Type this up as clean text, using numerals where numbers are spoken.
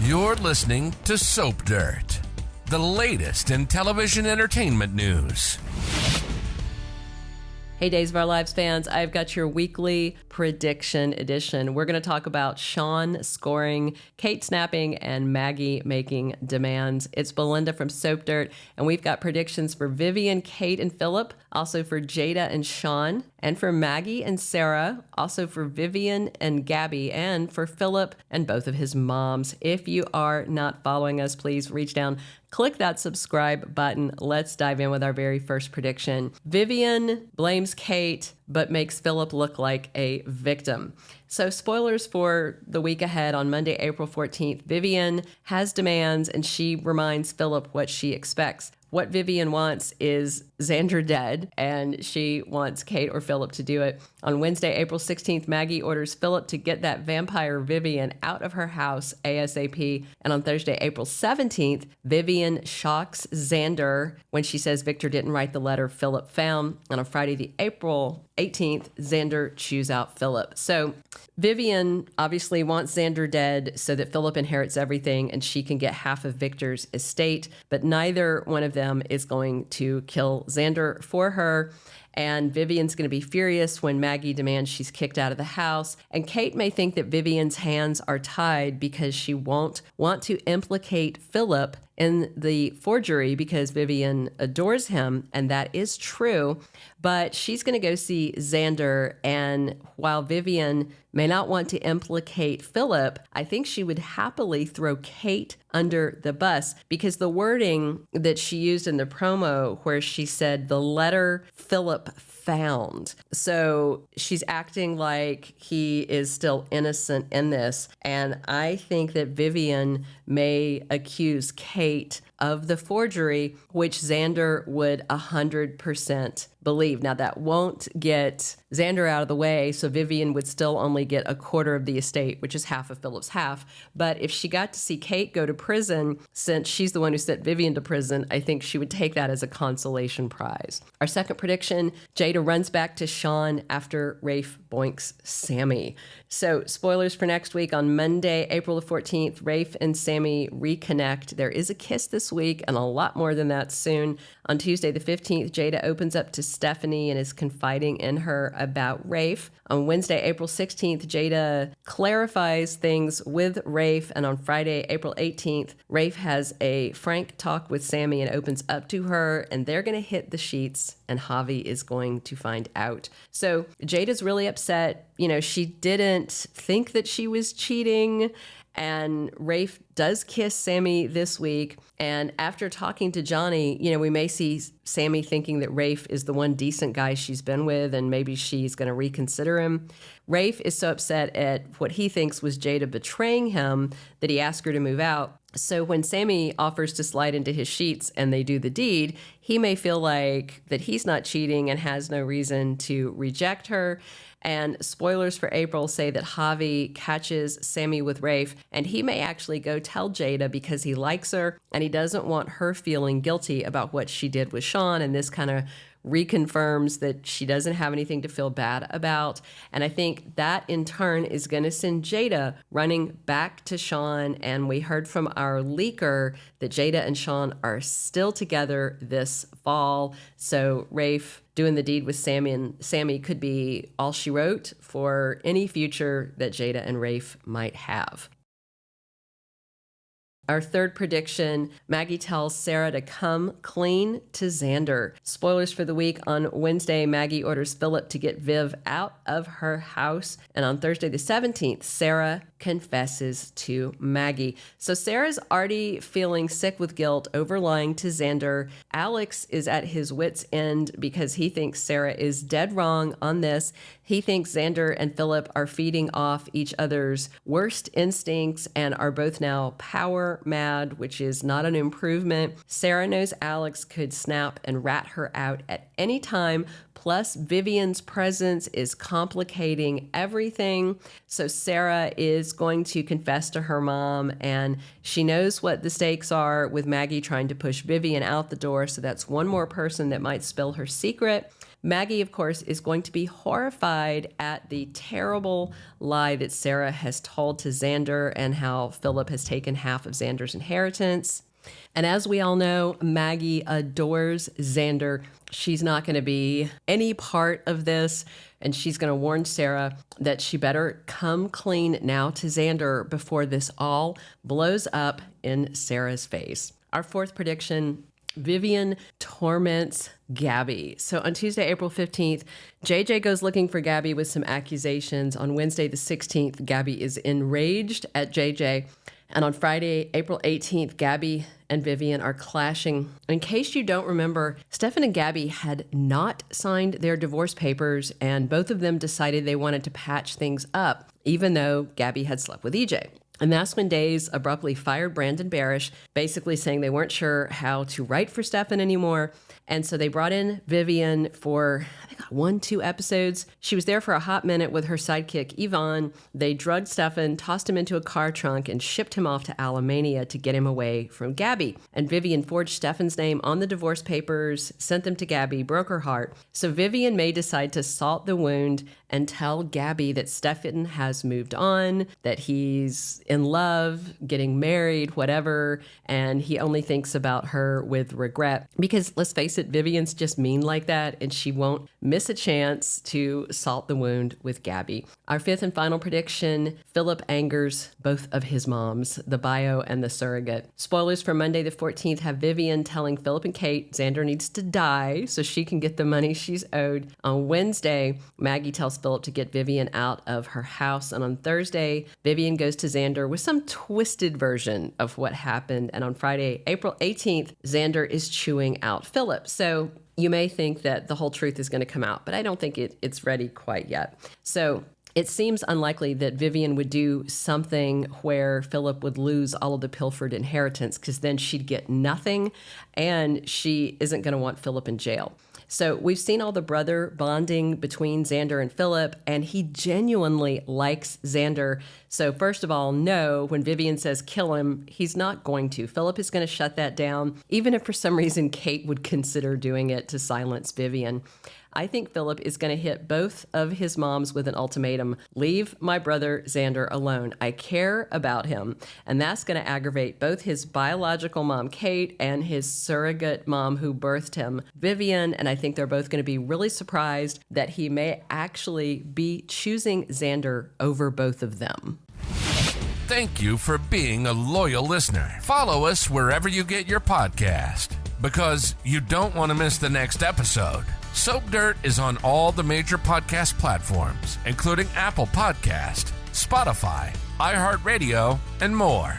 You're listening to Soap Dirt, the latest in television entertainment news. Hey, Days of Our Lives fans, I've got your weekly prediction edition. We're going to talk about Shawn scoring, Kate snapping, and Maggie making demands. It's Belinda from Soap Dirt, and we've got predictions for Vivian, Kate, and Phillip, also for Jada and Shawn, and for Maggie and Sarah, also for Vivian and Gabi, and for Phillip and both of his moms. If you are not following us, please reach down, click that subscribe button. Let's dive in with our very first prediction. Vivian blames Kate, but makes Phillip look like a victim. So spoilers for the week ahead on Monday, April 14th. Vivian has demands and she reminds Phillip what she expects. What Vivian wants is Xander dead, and she wants Kate or Phillip to do it. On Wednesday, April 16th, Maggie orders Phillip to get that vampire Vivian out of her house ASAP. And on Thursday, April 17th, Vivian shocks Xander when she says Victor didn't write the letter Phillip found. And on Friday, the April 18th, Xander chews out Phillip. So Vivian obviously wants Xander dead so that Phillip inherits everything and she can get half of Victor's estate, but neither one of them is going to kill Xander for her. And Vivian's going to be furious when Maggie demands she's kicked out of the house. And Kate may think that Vivian's hands are tied because she won't want to implicate Phillip in the forgery because Vivian adores him, and that is true. But she's going to go see Xander, and while Vivian may not want to implicate Phillip, I think she would happily throw Kate under the bus because the wording that she used in the promo where she said the letter Phillip found. So she's acting like he is still innocent in this. And I think that Vivian may accuse Kate of the forgery, which Xander would 100% believe. Now, that won't get Xander out of the way, so Vivian would still only get a quarter of the estate, which is half of Phillip's half. But if she got to see Kate go to prison, since she's the one who sent Vivian to prison, I think she would take that as a consolation prize. Our second prediction, Jada runs back to Shawn after Rafe boinks Sammy. So spoilers for next week. On Monday, April the 14th, Rafe and Sammy reconnect. There is a kiss this week and a lot more than that soon. On Tuesday the 15th, Jada opens up to Stephanie and is confiding in her about Rafe. On Wednesday, April 16th, Jada clarifies things with Rafe. And on Friday, April 18th, Rafe has a frank talk with Sammy and opens up to her, and they're going to hit the sheets, and Javi is going to find out. So Jada's really upset. You know, she didn't think that she was cheating. And Rafe does kiss Sammy this week. And after talking to Johnny, you know, we may see Sammy thinking that Rafe is the one decent guy she's been with, and maybe she's going to reconsider him. Rafe is so upset at what he thinks was Jada betraying him that he asked her to move out. So when Sammy offers to slide into his sheets and they do the deed, he may feel like that he's not cheating and has no reason to reject her. And spoilers for April say that Javi catches Sammy with Rafe, and he may actually go tell Jada because he likes her and he doesn't want her feeling guilty about what she did with Shawn, and this kind of reconfirms that she doesn't have anything to feel bad about. And I think that in turn is going to send Jada running back to Shawn. And we heard from our leaker that Jada and Shawn are still together this fall. So Rafe doing the deed with Sammy, and Sammy could be all she wrote for any future that Jada and Rafe might have. Our third prediction, Maggie tells Sarah to come clean to Xander. Spoilers for the week. On Wednesday, Maggie orders Phillip to get Viv out of her house. And on Thursday the 17th, Sarah confesses to Maggie. So Sarah's already feeling sick with guilt over lying to Xander. Alex is at his wit's end because he thinks Sarah is dead wrong on this. He thinks Xander and Phillip are feeding off each other's worst instincts and are both now power mad, which is not an improvement. Sarah knows Alex could snap and rat her out at any time. Plus, Vivian's presence is complicating everything. So Sarah is going to confess to her mom, and she knows what the stakes are with Maggie trying to push Vivian out the door. So that's one more person that might spill her secret. Maggie, of course, is going to be horrified at the terrible lie that Sarah has told to Xander and how Phillip has taken half of Xander's inheritance. And as we all know, Maggie adores Xander. She's not going to be any part of this, and she's going to warn Sarah that she better come clean now to Xander before this all blows up in Sarah's face. Our fourth prediction: Vivian torments Gabi. So on Tuesday, April 15th, JJ goes looking for Gabi with some accusations. On Wednesday, the 16th, Gabi is enraged at JJ. And on Friday, April 18th, Gabi and Vivian are clashing. In case you don't remember, Stefan and Gabi had not signed their divorce papers, and both of them decided they wanted to patch things up, even though Gabi had slept with EJ. And that's when Days abruptly fired Brandon Barash, basically saying they weren't sure how to write for Stefan anymore. And so they brought in Vivian for, I think, 1-2 episodes. She was there for a hot minute with her sidekick, Yvonne. They drugged Stefan, tossed him into a car trunk, and shipped him off to Alamania to get him away from Gabi. And Vivian forged Stefan's name on the divorce papers, sent them to Gabi, broke her heart. So Vivian may decide to salt the wound and tell Gabi that Stefan has moved on, that he's in love, getting married, whatever, and he only thinks about her with regret. Because let's face it, Vivian's just mean like that, and she won't miss a chance to salt the wound with Gabi. Our fifth and final prediction: Phillip angers both of his moms, the bio and the surrogate. Spoilers for Monday the 14th have Vivian telling Phillip and Kate Xander needs to die so she can get the money she's owed. On Wednesday, Maggie tells Phillip to get Vivian out of her house. And on Thursday, Vivian goes to Xander with some twisted version of what happened. And on Friday, April 18th, Xander is chewing out Phillip. So you may think that the whole truth is going to come out, but I don't think it's ready quite yet. So it seems unlikely that Vivian would do something where Phillip would lose all of the pilfered inheritance, because then she'd get nothing, and she isn't going to want Phillip in jail. So we've seen all the brother bonding between Xander and Phillip, and he genuinely likes Xander. So first of all, no, when Vivian says kill him, he's not going to. Phillip is going to shut that down, even if for some reason Kate would consider doing it to silence Vivian. I think Phillip is going to hit both of his moms with an ultimatum: leave my brother Xander alone. I care about him. And that's going to aggravate both his biological mom, Kate, and his surrogate mom who birthed him, Vivian. And I think they're both going to be really surprised that he may actually be choosing Xander over both of them. Thank you for being a loyal listener. Follow us wherever you get your podcast, because you don't want to miss the next episode. Soap Dirt is on all the major podcast platforms, including Apple Podcast, Spotify, iHeartRadio, and more.